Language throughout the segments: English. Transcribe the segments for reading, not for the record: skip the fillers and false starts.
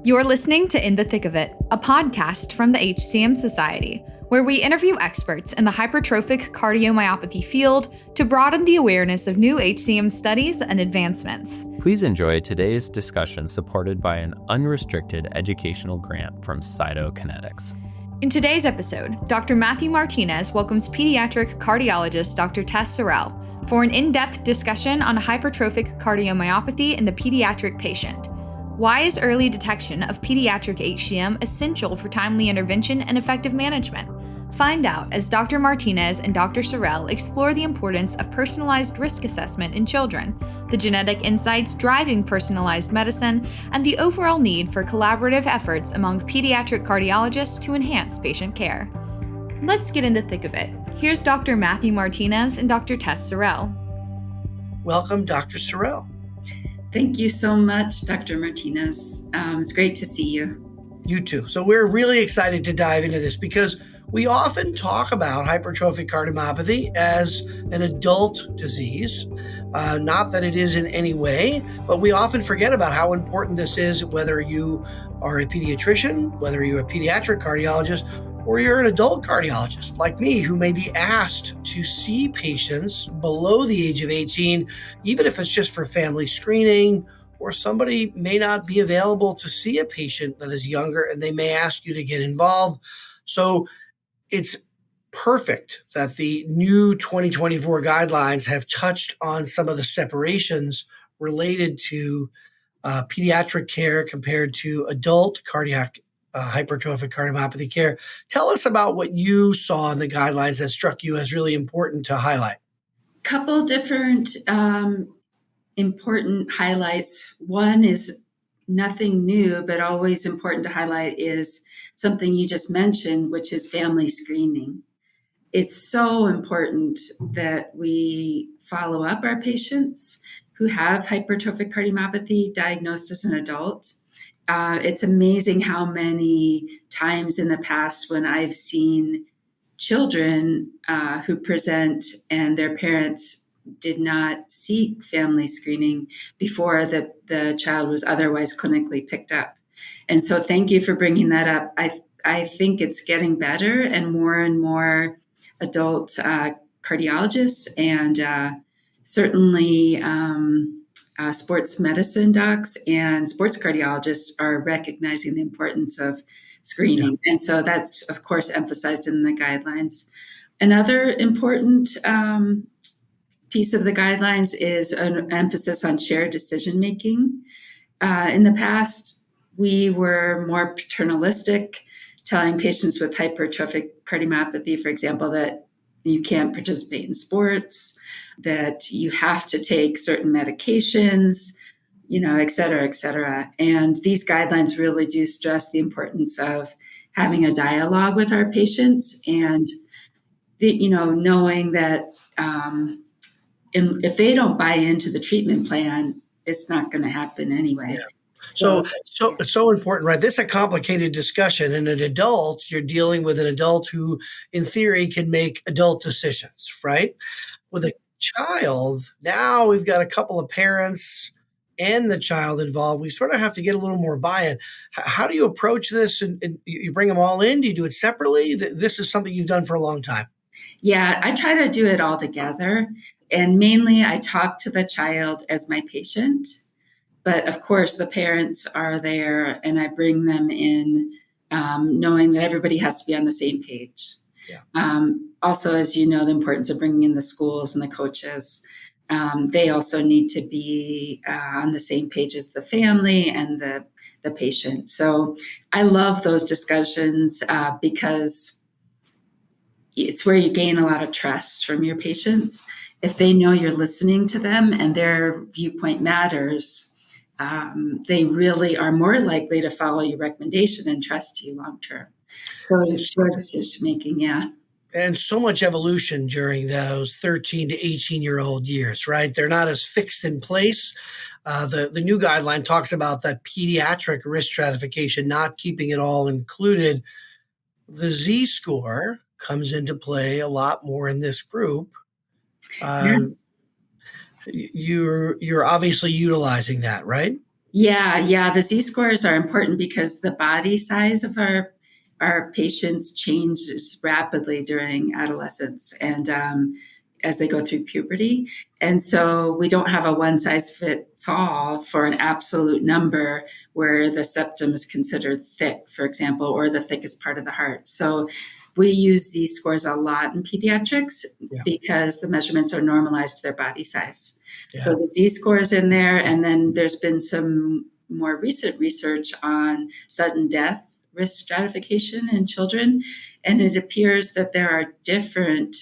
You're listening to In the Thick of It, a podcast from the HCM Society, where we interview experts in the hypertrophic cardiomyopathy field to broaden the awareness of new HCM studies and advancements. Please enjoy today's discussion supported by an unrestricted educational grant from Cytokinetics. In today's episode, Dr. Matthew Martinez welcomes pediatric cardiologist Dr. Tess Sorrell for an in-depth discussion on hypertrophic cardiomyopathy in the pediatric patient. Why is early detection of pediatric HCM essential for timely intervention and effective management? Find out as Dr. Martinez and Dr. Sorrell explore the importance of personalized risk assessment in children, the genetic insights driving personalized medicine, and the overall need for collaborative efforts among pediatric cardiologists to enhance patient care. Let's get in the thick of it. Here's Dr. Matthew Martinez and Dr. Tess Sorrell. Welcome, Dr. Sorrell. Thank you so much, Dr. Martinez. It's great to see you. You too. So we're really excited to dive into this because we often talk about hypertrophic cardiomyopathy as an adult disease. Not that it is in any way, but we often forget about how important this is, whether you are a pediatrician, whether you're a pediatric cardiologist, or you're an adult cardiologist like me who may be asked to see patients below the age of 18, even if it's just for family screening, or somebody may not be available to see a patient that is younger and they may ask you to get involved. So it's perfect that the new 2024 guidelines have touched on some of the separations related to pediatric care compared to adult cardiac hypertrophic cardiomyopathy care. Tell us about what you saw in the guidelines that struck you as really important to highlight. Couple different important highlights. One is nothing new, but always important to highlight is something you just mentioned, which is family screening. It's so important that we follow up our patients who have hypertrophic cardiomyopathy diagnosed as an adult. It's amazing how many times in the past when I've seen children who present and their parents did not seek family screening before the child was otherwise clinically picked up. And so thank you for bringing that up. I think it's getting better and more adult cardiologists and certainly sports medicine docs and sports cardiologists are recognizing the importance of screening. Yeah. And so that's, of course, emphasized in the guidelines. Another important piece of the guidelines is an emphasis on shared decision-making. In the past, we were more paternalistic, telling patients with hypertrophic cardiomyopathy, for example, that you can't participate in sports, that you have to take certain medications, et cetera, et cetera. And these guidelines really do stress the importance of having a dialogue with our patients and, knowing that if they don't buy into the treatment plan, it's not going to happen anyway. Yeah. So it's so important, right? This is a complicated discussion. In an adult, you're dealing with an adult who, in theory, can make adult decisions, right? With a child, now we've got a couple of parents and the child involved. We sort of have to get a little more buy-in. How do you approach this? And you bring them all in? Do you do it separately? This is something you've done for a long time. Yeah, I try to do it all together. And mainly I talk to the child as my patient. But of course, the parents are there and I bring them in knowing that everybody has to be on the same page. Yeah. Also, as you know, the importance of bringing in the schools and the coaches. They also need to be on the same page as the family and the patient. So I love those discussions because it's where you gain a lot of trust from your patients. If they know you're listening to them and their viewpoint matters, they really are more likely to follow your recommendation and trust you long term. So shared decision making, yeah. And so much evolution during those 13 to 18-year-old years, right? They're not as fixed in place. The new guideline talks about that pediatric risk stratification, not keeping it all included. The Z-score comes into play a lot more in this group. Yes. You're obviously utilizing that, right? Yeah. The Z-scores are important because the body size of our patients changes rapidly during adolescence and as they go through puberty. And so we don't have a one size fits all for an absolute number where the septum is considered thick, for example, or the thickest part of the heart. So we use Z-scores a lot in pediatrics because the measurements are normalized to their body size. So the Z-score is in there, and then there's been some more recent research on sudden death risk stratification in children, and it appears that there are different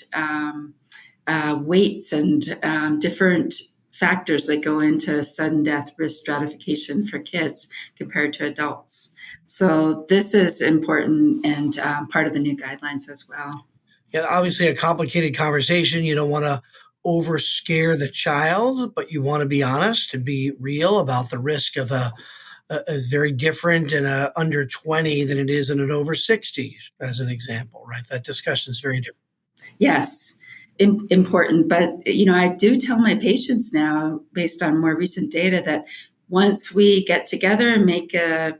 weights and different factors that go into sudden death risk stratification for kids compared to adults. So this is important and part of the new guidelines as well. Yeah, obviously a complicated conversation. You don't want to over scare the child, but you want to be honest and be real about the risk of is very different in a under 20 than it is in an over 60, as an example, right? That discussion is very different. Yes, important. But, I do tell my patients now, based on more recent data, that once we get together and make a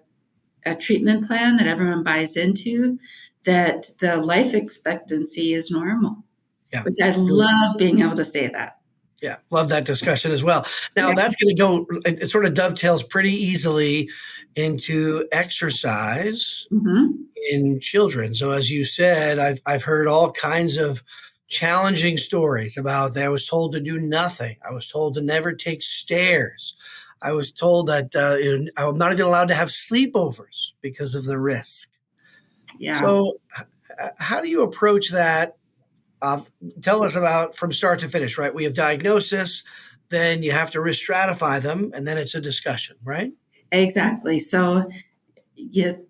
treatment plan that everyone buys into, that the life expectancy is normal. Yeah. Which I love being able to say that. Yeah, love that discussion as well. Now, that's going to go, it sort of dovetails pretty easily into exercise in children. So as you said, I've heard all kinds of challenging stories about that. I was told to do nothing. I was told to never take stairs. I was told that I'm not even allowed to have sleepovers because of the risk. Yeah. So how do you approach that? Tell us about from start to finish, right? We have diagnosis, then you have to risk stratify them, and then it's a discussion, right? Exactly. So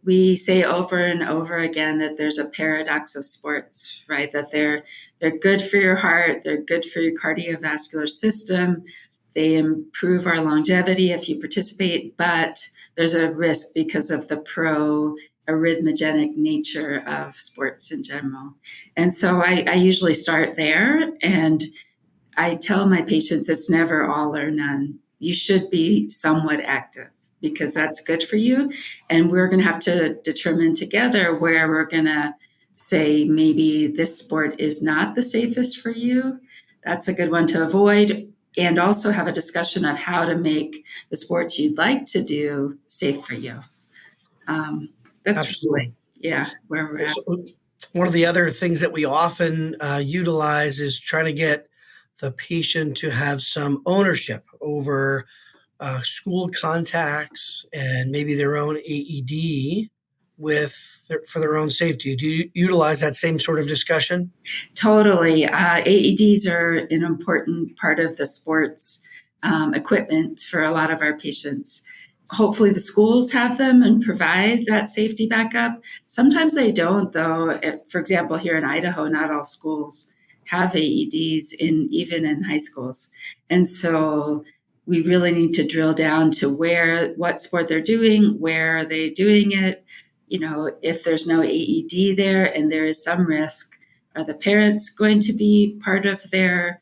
we say over and over again that there's a paradox of sports, right? That they're good for your heart, they're good for your cardiovascular system, they improve our longevity if you participate, but there's a risk because of the arrhythmogenic nature of sports in general. And so I usually start there, and I tell my patients it's never all or none. You should be somewhat active because that's good for you. And we're going to have to determine together where we're going to say maybe this sport is not the safest for you. That's a good one to avoid. And also have a discussion of how to make the sports you'd like to do safe for you. That's absolutely where we're at. One of the other things that we often utilize is trying to get the patient to have some ownership over school contacts and maybe their own AED for their own safety. Do you utilize that same sort of discussion? Totally. AEDs are an important part of the sports equipment for a lot of our patients. Hopefully the schools have them and provide that safety backup. Sometimes they don't, though. For example, here in Idaho, not all schools have AEDs even in high schools. And so we really need to drill down to what sport they're doing, where are they doing it. If there's no AED there and there is some risk, are the parents going to be part of their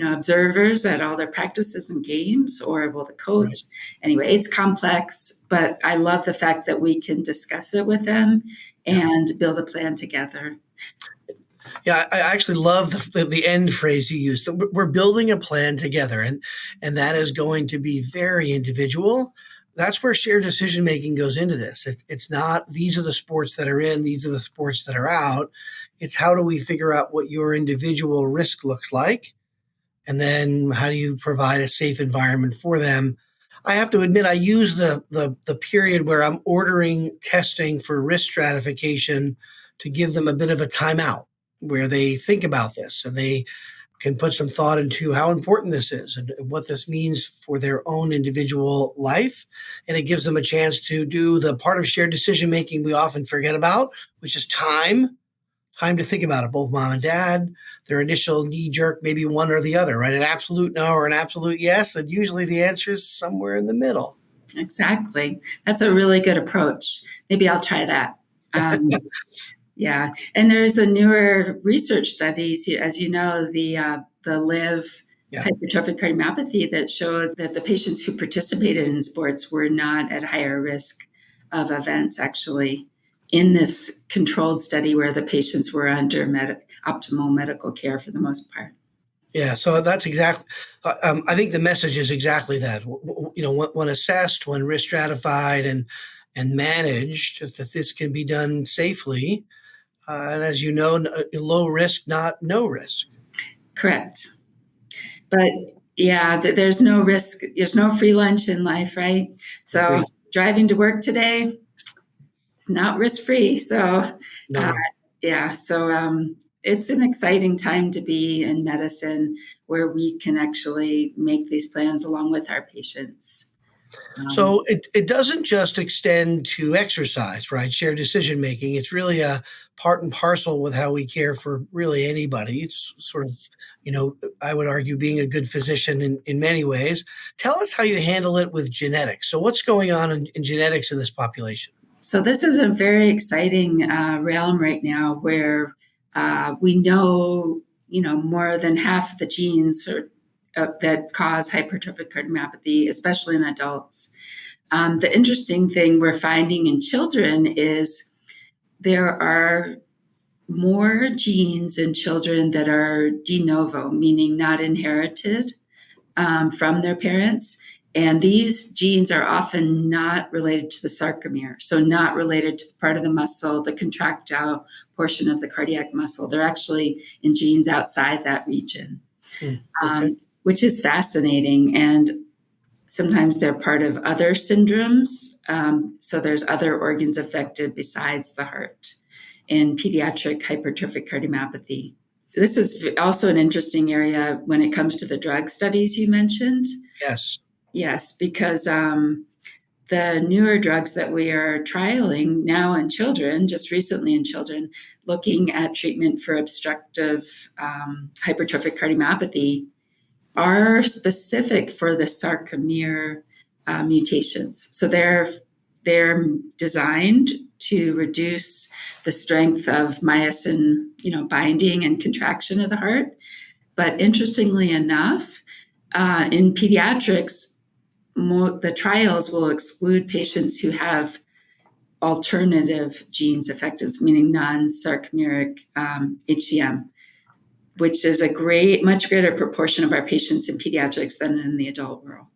observers at all their practices and games, or will the coach? Right. Anyway, it's complex, but I love the fact that we can discuss it with them and build a plan together. Yeah, I actually love the end phrase you used. We're building a plan together, and that is going to be very individual. That's where shared decision making goes into this. It's not these are the sports that are in, these are the sports that are out. It's how do we figure out what your individual risk looks like, and then how do you provide a safe environment for them? I have to admit, I use the period where I'm ordering testing for risk stratification to give them a bit of a timeout, where they think about this and they can put some thought into how important this is and what this means for their own individual life. And it gives them a chance to do the part of shared decision-making we often forget about, which is time to think about it, both mom and dad, their initial knee-jerk, maybe one or the other, right? An absolute no or an absolute yes, and usually the answer is somewhere in the middle. Exactly. That's a really good approach. Maybe I'll try that. Yeah, and there's the newer research studies, as you know, the LIV hypertrophic cardiomyopathy that showed that the patients who participated in sports were not at higher risk of events, actually, in this controlled study where the patients were under optimal medical care for the most part. Yeah, so that's exactly, I think the message is exactly that. When assessed, when risk stratified and managed, that this can be done safely. And as you know, low risk, not no risk. Correct. But yeah, there's no risk. There's no free lunch in life, right? So Agreed. driving to work today, it's not risk free. So No. yeah, so it's an exciting time to be in medicine where we can actually make these plans along with our patients. So it doesn't just extend to exercise, right? Shared decision making. It's really a part and parcel with how we care for really anybody. It's sort of, I would argue being a good physician in many ways. Tell us how you handle it with genetics. So what's going on in genetics in this population? So this is a very exciting realm right now where we know, more than half the genes that cause hypertrophic cardiomyopathy, especially in adults. The interesting thing we're finding in children is there are more genes in children that are de novo, meaning not inherited from their parents. And these genes are often not related to the sarcomere, so not related to the part of the muscle, the contractile portion of the cardiac muscle. They're actually in genes outside that region, Okay. Which is fascinating. And sometimes they're part of other syndromes. So there's other organs affected besides the heart in pediatric hypertrophic cardiomyopathy. This is also an interesting area when it comes to the drug studies you mentioned. Yes. Yes, because the newer drugs that we are trialing now in children, just recently in children, looking at treatment for obstructive hypertrophic cardiomyopathy, are specific for the sarcomere mutations. So they're designed to reduce the strength of myosin, binding and contraction of the heart. But interestingly enough, in pediatrics, the trials will exclude patients who have alternative genes affected, meaning non-sarcomeric HCM, which is much greater proportion of our patients in pediatrics than in the adult world.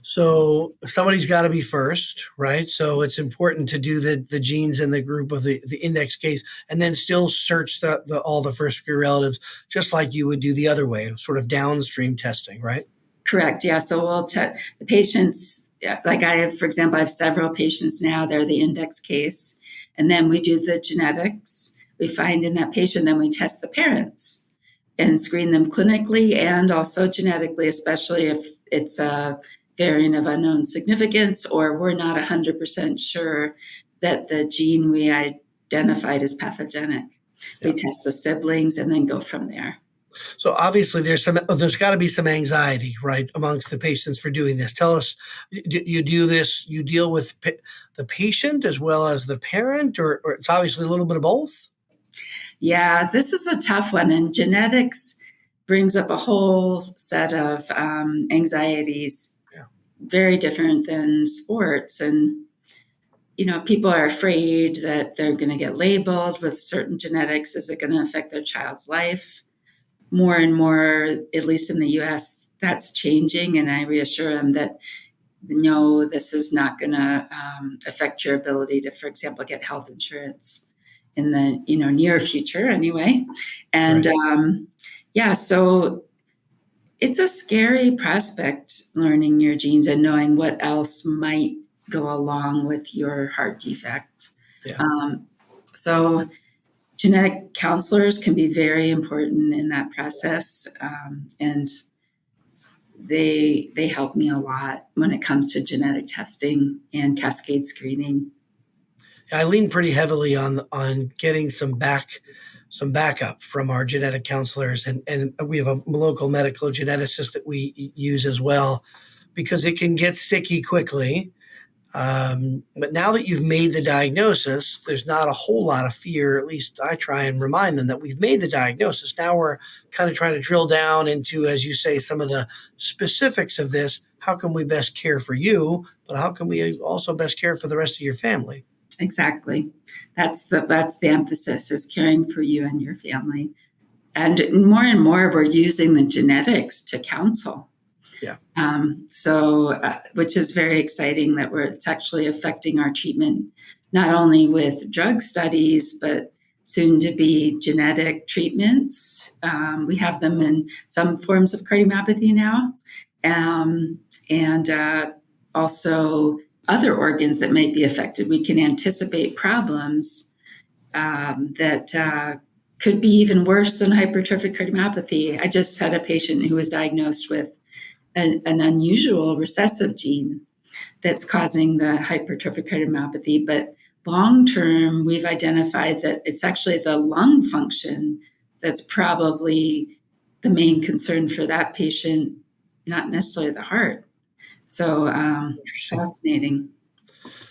So somebody's got to be first, right? So it's important to do the genes in the group of the index case and then still search all the first degree relatives, just like you would do the other way, sort of downstream testing, right? Correct. Yeah. So we'll check the patients. Like for example, I have several patients now. They're the index case. And then we do the genetics. We find in that patient, then we test the parents and screen them clinically and also genetically, especially if it's a variant of unknown significance or we're not 100% sure that the gene we identified is pathogenic. Yeah. We test the siblings and then go from there. So obviously there's got to be some anxiety, right, amongst the patients for doing this. Tell us, you do this, you deal with the patient as well as the parent, or it's obviously a little bit of both? Yeah, this is a tough one. And genetics brings up a whole set of anxieties, very different than sports. And, people are afraid that they're going to get labeled with certain genetics. Is it going to affect their child's life? More and more, at least in the US, that's changing. And I reassure them that, no, this is not going to affect your ability to, for example, get health insurance in the near future anyway. And right. So it's a scary prospect, learning your genes and knowing what else might go along with your heart defect. Yeah. So genetic counselors can be very important in that process, and they help me a lot when it comes to genetic testing and cascade screening. I lean pretty heavily on getting some backup from our genetic counselors, and we have a local medical geneticist that we use as well, because it can get sticky quickly. But now that you've made the diagnosis, there's not a whole lot of fear. At least I try and remind them that we've made the diagnosis. Now we're kind of trying to drill down into, as you say, some of the specifics of this. How can we best care for you, but how can we also best care for the rest of your family? Exactly. That's the emphasis, is caring for you and your family. And more, we're using the genetics to counsel. Yeah. Which is very exciting that it's actually affecting our treatment, not only with drug studies, but soon to be genetic treatments. We have them in some forms of cardiomyopathy now, and also other organs that might be affected. We can anticipate problems that could be even worse than hypertrophic cardiomyopathy. I just had a patient who was diagnosed with an unusual recessive gene that's causing the hypertrophic cardiomyopathy. But long term, we've identified that it's actually the lung function that's probably the main concern for that patient, not necessarily the heart. So fascinating.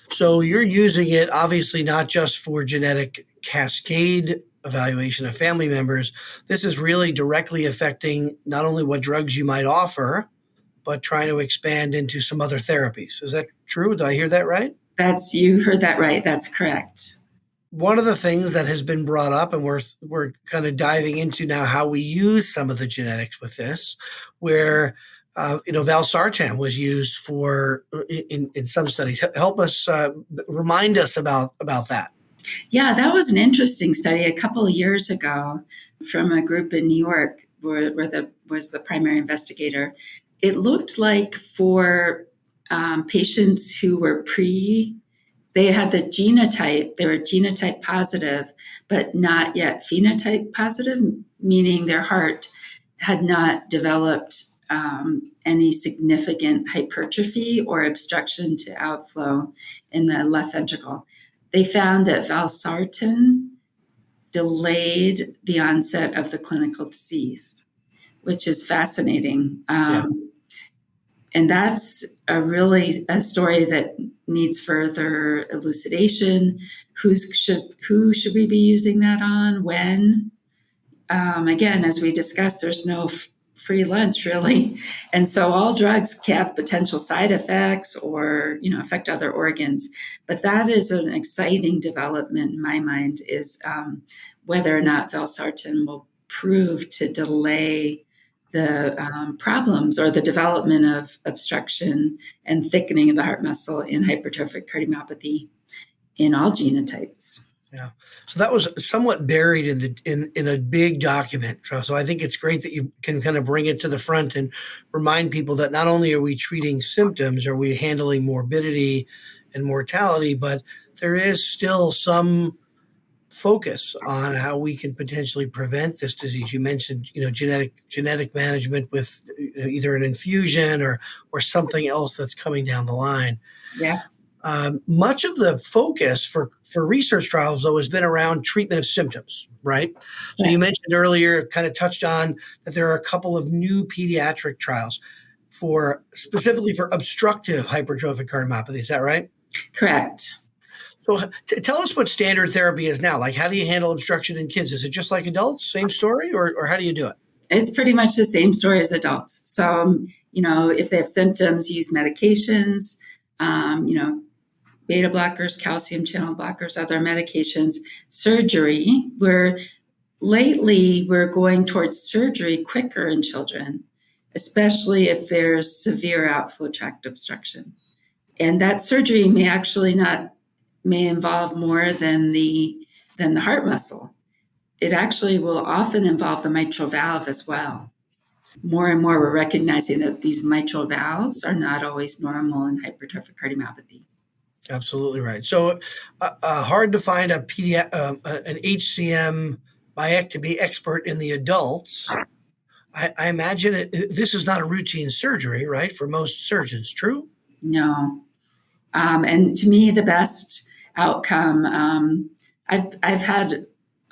So you're using it obviously not just for genetic cascade evaluation of family members. This is really directly affecting not only what drugs you might offer, but trying to expand into some other therapies. Is that true? Did I hear that right? You heard that right. That's correct. One of the things that has been brought up, and we're kind of diving into now how we use some of the genetics with this, where valsartan was used for in some studies. Help us remind us about that. Yeah, that was an interesting study a couple of years ago from a group in New York where was the primary investigator. It looked like for patients who were they had the genotype, they were genotype positive, but not yet phenotype positive, meaning their heart had not developed any significant hypertrophy or obstruction to outflow in the left ventricle. They found that valsartan delayed the onset of the clinical disease, which is fascinating. And that's a story that needs further elucidation. Who should we be using that on? When? Again, as we discussed, there's no free lunch really, and so all drugs have potential side effects or affect other organs. But that is an exciting development in my mind, is whether or not valsartan will prove to delay the problems or the development of obstruction and thickening of the heart muscle in hypertrophic cardiomyopathy in all genotypes. Yeah. So that was somewhat buried in a big document. So I think it's great that you can kind of bring it to the front and remind people that not only are we treating symptoms, are we handling morbidity and mortality, but there is still some focus on how we can potentially prevent this disease. You mentioned, genetic management with either an infusion or something else that's coming down the line. Yes. Much of the focus for research trials, though, has been around treatment of symptoms, right? So you mentioned earlier, kind of touched on that there are a couple of new pediatric trials specifically for obstructive hypertrophic cardiomyopathy. Is that right? Correct. So tell us what standard therapy is now. Like, how do you handle obstruction in kids? Is it just like adults, same story, or how do you do it? It's pretty much the same story as adults. So, if they have symptoms, use medications, beta blockers, calcium channel blockers, other medications, surgery. Lately we're going towards surgery quicker in children, especially if there's severe outflow tract obstruction. And that surgery may involve more than the heart muscle. It actually will often involve the mitral valve as well. More and more, we're recognizing that these mitral valves are not always normal in hypertrophic cardiomyopathy. Absolutely right. So hard to find an HCM myectomy expert in the adults. I imagine this is not a routine surgery, right, for most surgeons, true? No. And to me, the best outcome, I've had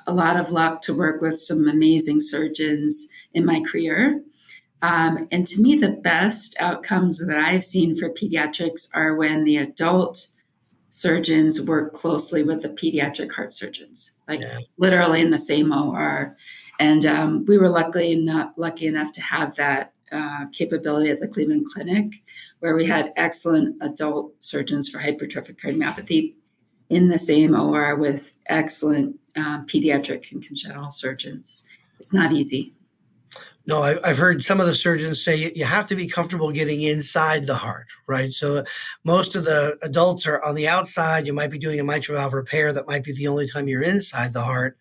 a lot of luck to work with some amazing surgeons in my career. And to me, the best outcomes that I've seen for pediatrics are when the adult surgeons work closely with the pediatric heart surgeons, like literally in the same OR. And we were lucky enough to have that capability at the Cleveland Clinic, where we had excellent adult surgeons for hypertrophic cardiomyopathy in the same OR with excellent pediatric and congenital surgeons. It's not easy. No, I've heard some of the surgeons say you have to be comfortable getting inside the heart, right? So most of the adults are on the outside. You might be doing a mitral valve repair. That might be the only time you're inside the heart.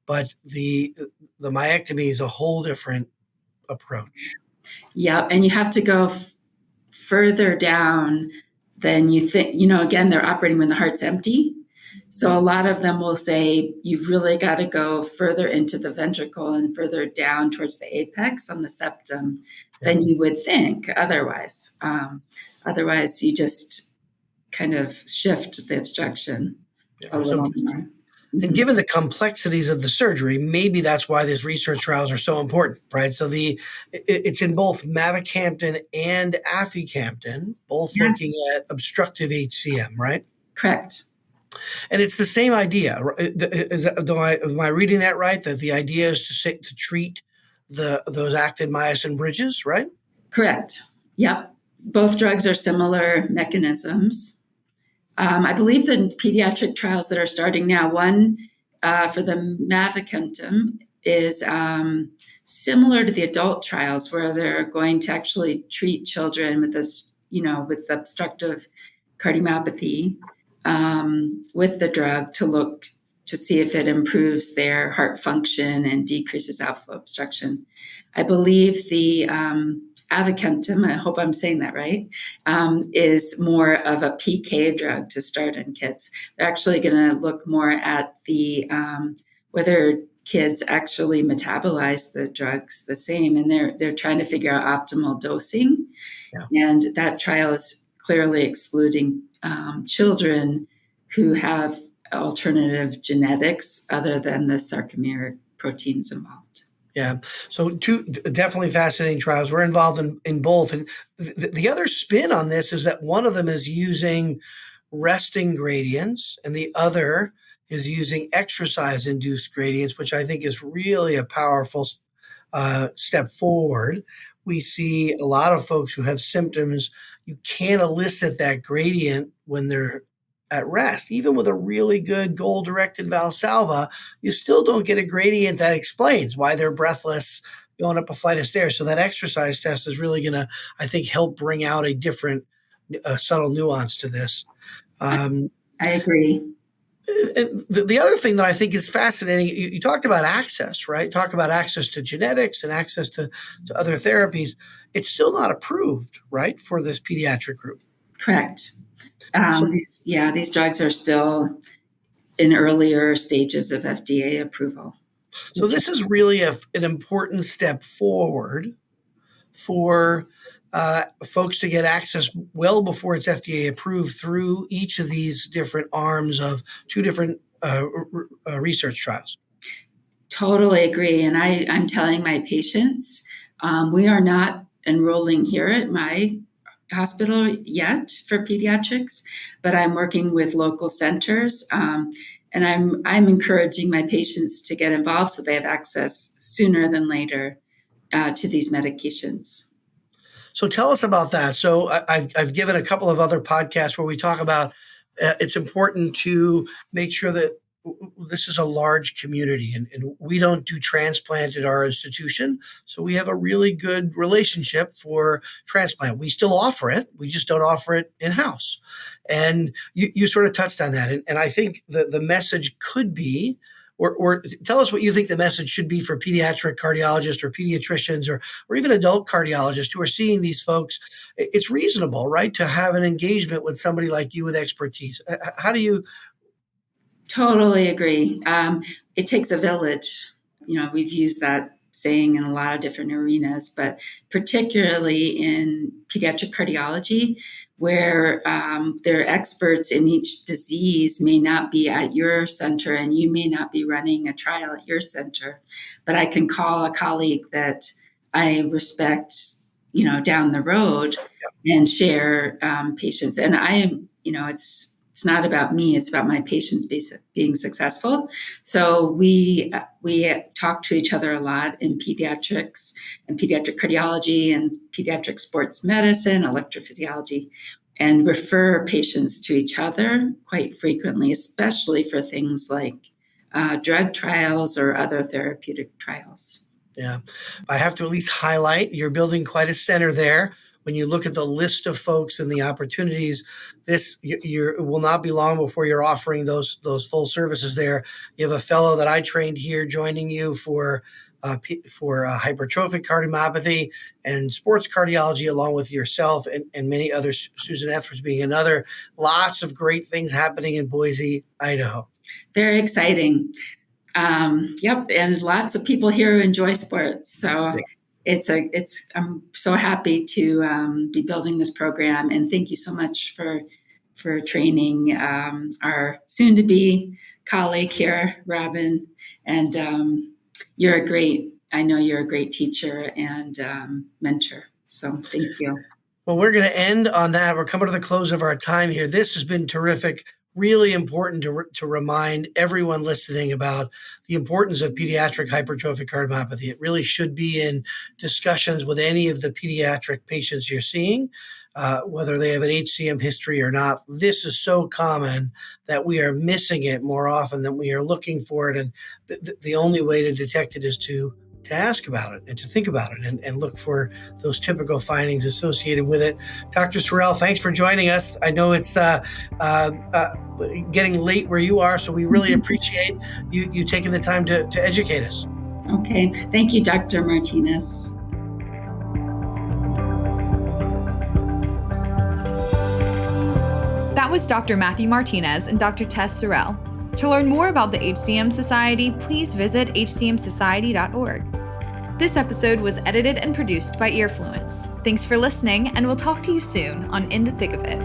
But the myectomy is a whole different approach. Yeah, and you have to go further down than you think. Again, they're operating when the heart's empty. So a lot of them will say you've really got to go further into the ventricle and further down towards the apex on the septum than you would think otherwise. Otherwise, you just kind of shift the obstruction a little more. And given the complexities of the surgery, maybe that's why these research trials are so important, right? So it's in both mavacamten and aficamten, both looking at obstructive HCM, right? Correct. And it's the same idea. Am I reading that right? That the idea is to treat those active myosin bridges, right? Correct. Yep. Both drugs are similar mechanisms. I believe the pediatric trials that are starting now, one for the mavacamten is similar to the adult trials, where they're going to actually treat children with with obstructive cardiomyopathy with the drug to see if it improves their heart function and decreases outflow obstruction. I believe the avacamten, I hope I'm saying that right, is more of a PK drug to start in kids. They're actually going to look more at the whether kids actually metabolize the drugs the same, and they're trying to figure out optimal dosing. Yeah. And that trial is clearly excluding children who have alternative genetics other than the sarcomere proteins involved. Yeah. So two definitely fascinating trials. We're involved in both. And the other spin on this is that one of them is using resting gradients and the other is using exercise-induced gradients, which I think is really a powerful step forward. We see a lot of folks who have symptoms. You can't elicit that gradient when they're at rest. Even with a really good goal-directed Valsalva, you still don't get a gradient that explains why they're breathless going up a flight of stairs. So that exercise test is really going to, I think, help bring out a different subtle nuance to this. I agree. The other thing that I think is fascinating, you talked about access, right? Talk about access to genetics and access to other therapies. It's still not approved, right, for this pediatric group. Correct. These drugs are still in earlier stages of FDA approval. So this is really an important step forward for folks to get access well before it's FDA approved through each of these different arms of two different research trials. Totally agree. And I'm telling my patients, we are not enrolling here at my hospital yet for pediatrics, but I'm working with local centers. And I'm encouraging my patients to get involved so they have access sooner than later to these medications. So tell us about that. So I've given a couple of other podcasts where we talk about it's important to make sure that this is a large community and we don't do transplant at our institution. So we have a really good relationship for transplant. We still offer it. We just don't offer it in-house. And you sort of touched on that. And I think the message could be, or tell us what you think the message should be for pediatric cardiologists or pediatricians or even adult cardiologists who are seeing these folks. It's reasonable, right, to have an engagement with somebody like you with expertise. How do you? Totally agree. It takes a village. We've used that saying in a lot of different arenas, but particularly in pediatric cardiology, where they're experts in each disease may not be at your center and you may not be running a trial at your center, but I can call a colleague that I respect, down the road and share patients. And it's not about me, it's about my patients being successful. So we talk to each other a lot in pediatrics and pediatric cardiology and pediatric sports medicine, electrophysiology, and refer patients to each other quite frequently, especially for things like drug trials or other therapeutic trials. Yeah, I have to at least highlight you're building quite a center there. When you look at the list of folks and the opportunities, it will not be long before you're offering those full services there. You have a fellow that I trained here joining you for hypertrophic cardiomyopathy and sports cardiology, along with yourself and many others, Susan Etheridge being another. Lots of great things happening in Boise, Idaho. Very exciting. Yep, and lots of people here who enjoy sports. So I'm so happy to be building this program, and thank you so much for training our soon-to-be colleague here, Rowin. And I know you're a great teacher and mentor. So thank you. Well, we're going to end on that. We're coming to the close of our time here. This has been terrific. Really important to remind everyone listening about the importance of pediatric hypertrophic cardiomyopathy. It really should be in discussions with any of the pediatric patients you're seeing, whether they have an HCM history or not. This is so common that we are missing it more often than we are looking for it. And the only way to detect it is to ask about it and to think about it and look for those typical findings associated with it. Dr. Sorrell, thanks for joining us. I know it's getting late where you are, so we really appreciate you taking the time to educate us. Okay. Thank you, Dr. Martinez. That was Dr. Matthew Martinez and Dr. Tess Sorrell. To learn more about the HCM Society, please visit hcmsociety.org. This episode was edited and produced by Earfluence. Thanks for listening, and we'll talk to you soon on In the Thick of It.